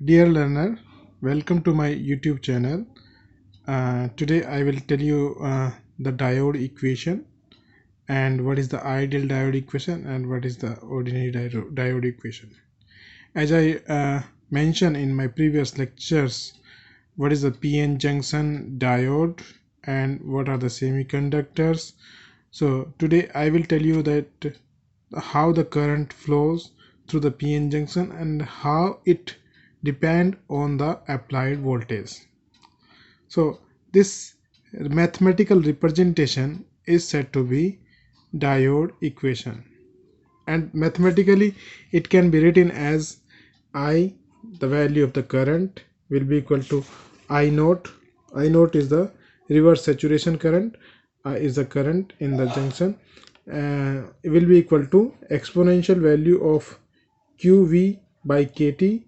Dear learner, welcome to my YouTube channel. Today I will tell you the diode equation and what is the ideal diode equation and what is the ordinary diode equation. As I mentioned in my previous lectures, what is the PN junction diode and what are the semiconductors. So today I will tell you that how the current flows through the PN junction and how it depend on the applied voltage. So this mathematical representation is said to be diode equation, and mathematically it can be written as I, the value of the current, will be equal to I naught. I naught is the reverse saturation current, is the current in the junction. It will be equal to exponential value of QV by KT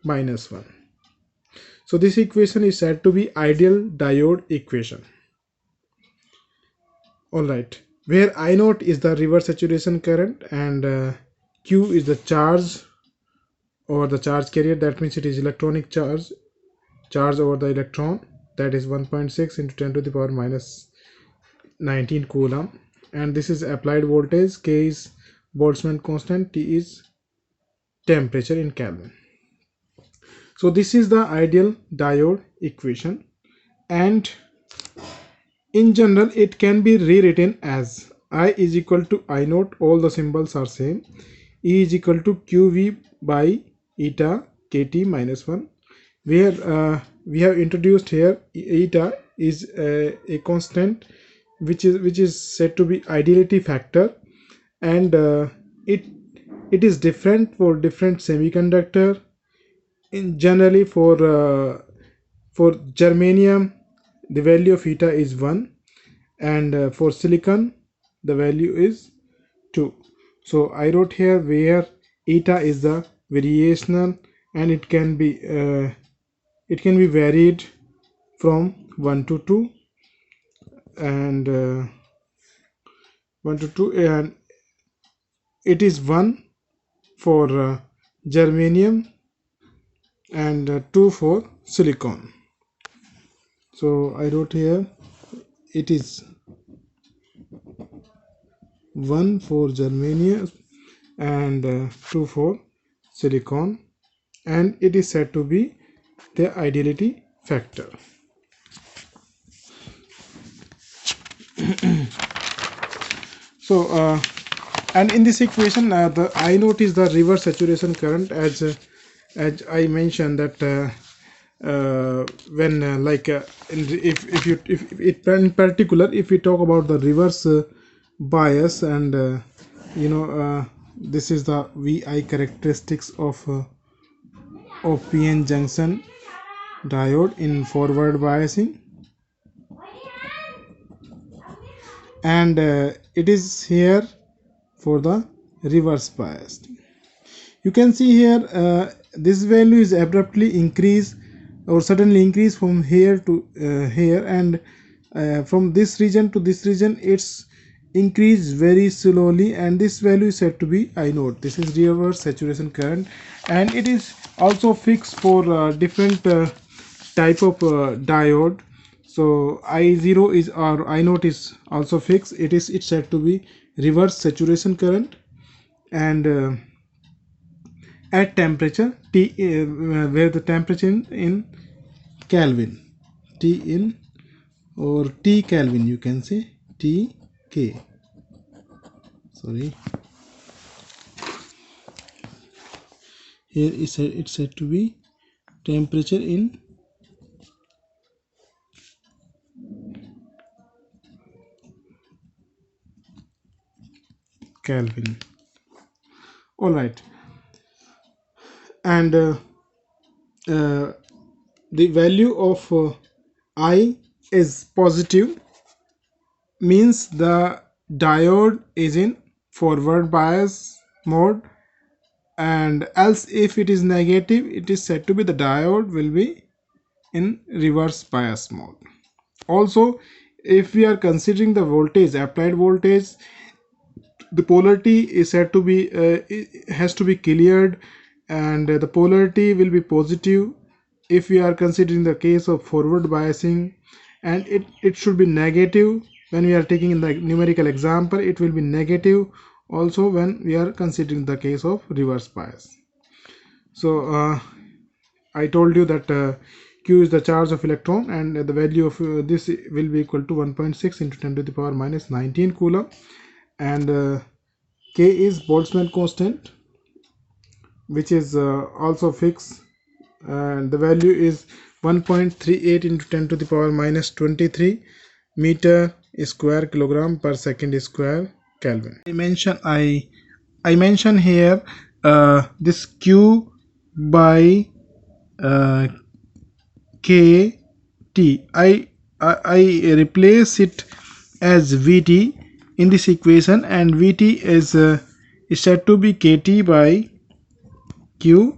minus 1. So this equation is said to be ideal diode equation. Alright, where I naught is the reverse saturation current and Q is the charge over the charge carrier. That means it is electronic charge over the electron, that is 1.6 into 10 to the power minus 19 coulomb, and this is applied voltage. K is Boltzmann constant, T is temperature in Kelvin. So this is the ideal diode equation, and in general it can be rewritten as I is equal to I naught, all the symbols are same, E is equal to QV by eta KT minus 1, where we have introduced here eta is a constant which is said to be ideality factor, and it is different for different semiconductor. In generally for germanium the value of eta is 1, and for silicon the value is 2. So I wrote here where eta is the variational, and it can be varied from 1 to 2 and 1 to 2, and it is 1 for germanium and 2 for silicon. So I wrote here it is 1 for germanium and 2 for silicon, and it is said to be the ideality factor. So and in this equation the I naught is the reverse saturation current, as I mentioned that when if in particular if we talk about the reverse bias, and this is the VI characteristics of PN junction diode in forward biasing, and it is here for the reverse bias. You can see here this value is abruptly increase or suddenly increase from here to here, and from this region to this region it's increase very slowly, and this value is said to be I naught. This is reverse saturation current, and it is also fixed for different type of diode. So I0 is, or I naught is also fixed. It's said to be reverse saturation current, and at temperature T, where the temperature in Kelvin, T in or T Kelvin, you can say T K. Sorry, here is it's said to be temperature in Kelvin. All right, and the value of I is positive, means the diode is in forward bias mode, and else if it is negative it is said to be the diode will be in reverse bias mode. Also, if we are considering the voltage, applied voltage, the polarity is said to be has to be cleared and the polarity will be positive if we are considering the case of forward biasing, and it should be negative when we are taking in the numerical example. It will be negative also when we are considering the case of reverse bias. So I told you that Q is the charge of electron, and the value of this will be equal to 1.6 into 10 to the power minus 19 coulomb, and K is Boltzmann constant, which is also fixed, and the value is 1.38 into 10 to the power minus 23 meter square kilogram per second square Kelvin. I mention here this Q by K T. I replace it as VT in this equation, and VT is said to be KT by Q,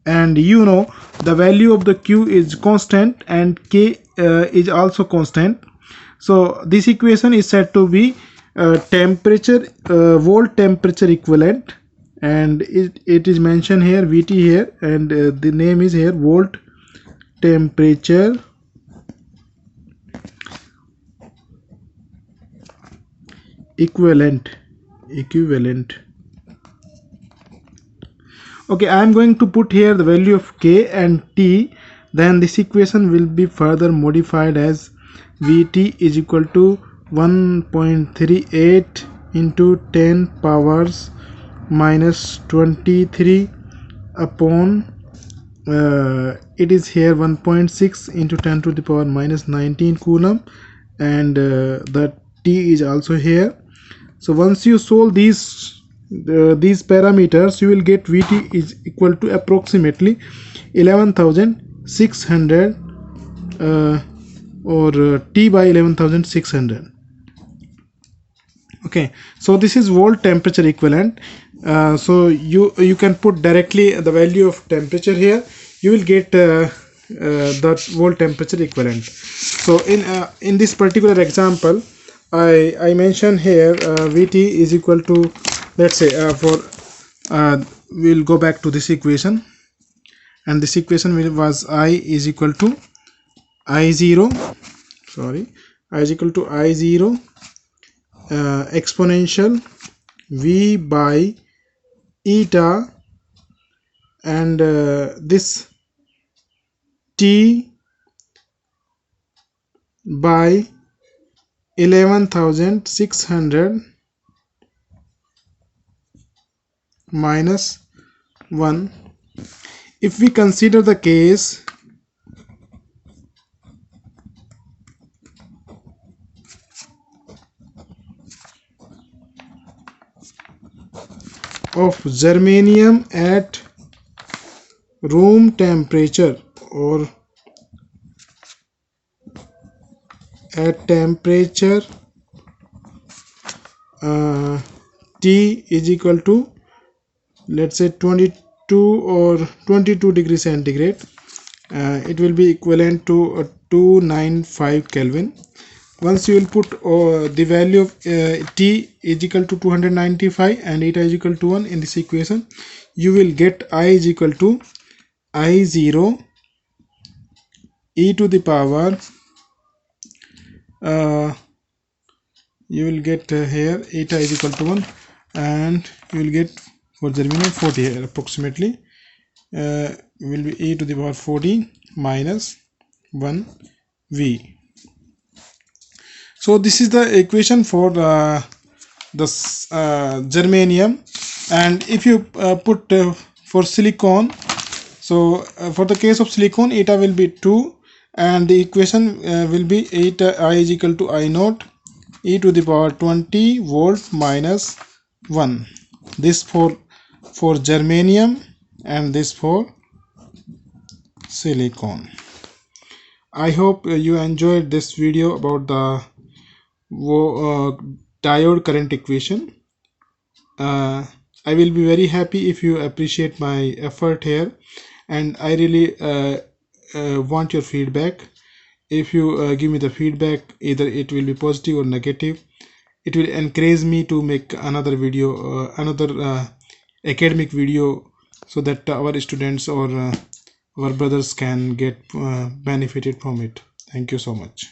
and you know the value of the Q is constant and K is also constant. So this equation is said to be temperature volt temperature equivalent, and it is mentioned here VT here, and the name is here volt temperature equivalent. Okay, I am going to put here the value of K and T. Then this equation will be further modified as VT is equal to 1.38 into 10 powers minus 23 upon it is here 1.6 into 10 to the power minus 19 coulomb, and the T is also here. So once you solve these parameters, you will get VT is equal to approximately 11,600 or T by 11,600. Okay, so this is volt temperature equivalent. So you can put directly the value of temperature here. You will get the volt temperature equivalent. So in this particular example, I mentioned here VT is equal to, let's say we'll go back to this equation, and this equation was I is equal to I0 exponential V by eta, and this T by 11,600 minus 1. If we consider the case of germanium at room temperature or at temperature T is equal to, let's say 22 or 22 degrees centigrade, it will be equivalent to 295 Kelvin. Once you will put the value of T is equal to 295 and eta is equal to 1 in this equation, you will get I is equal to I0 e to the power you will get here eta is equal to 1, and you will get for germanium 40 here approximately will be e to the power 40 minus 1 V. So this is the equation for the germanium, and if you put for silicon, so for the case of silicon eta will be 2, and the equation will be eta I is equal to I naught e to the power 20 volt minus 1. This for germanium and this for silicon. I hope you enjoyed this video about the diode current equation. I will be very happy if you appreciate my effort here, and I really want your feedback. If you give me the feedback, either it will be positive or negative, it will encourage me to make another video, another academic video so that our students or our brothers can get benefited from it. Thank you so much.